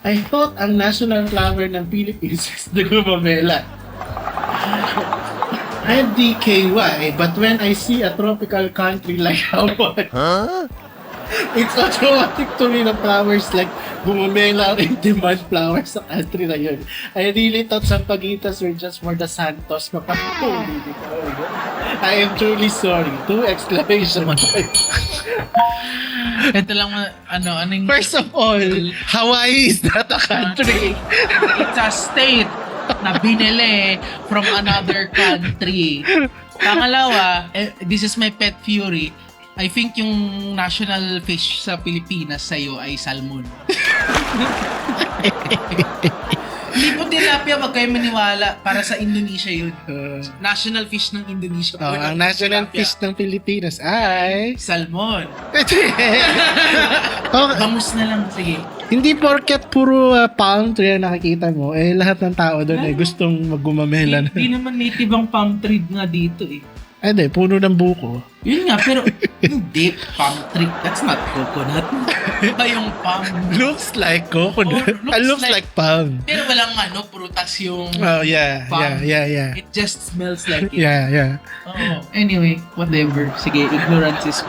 I thought ang national flower ng Philippines is the gumamela. I'm DKY, but when I see a tropical country like Hawaii, it's automatic to me na flowers like gumamela ang in-demand flowers sa country na yun. I really thought Sampaguitas were just for the Santos. I am truly sorry. 2 exclamation points. Ito lang, anong... First of all, Hawaii is not a country. It's a state na binili from another country. Pangalawa, this is my pet fury. I think yung national fish sa Pilipinas sa'yo ay salmon. Hindi po tilapia, wag kayo maniwala. Para sa Indonesia yun. National fish ng Indonesia. Ang national tilapia. fish ng Pilipinas ay... Salmon. Okay. Bangus na lang, sige. Hindi porket puro palm tree ang nakikita mo, lahat ng tao doon ay gustong maggumamela na. Hindi naman native ang palm tree nga dito eh. Hindi, puno ng buko. Yun nga, pero hindi, palm tree. That's not coconut. Iba yung palm. Looks like coconut. Oh, looks Looks like palm. Pero walang prutas yung Oh, yeah. palm. Yeah. It just smells like it. Yeah. Oh. Anyway, whatever. Sige, ignorance is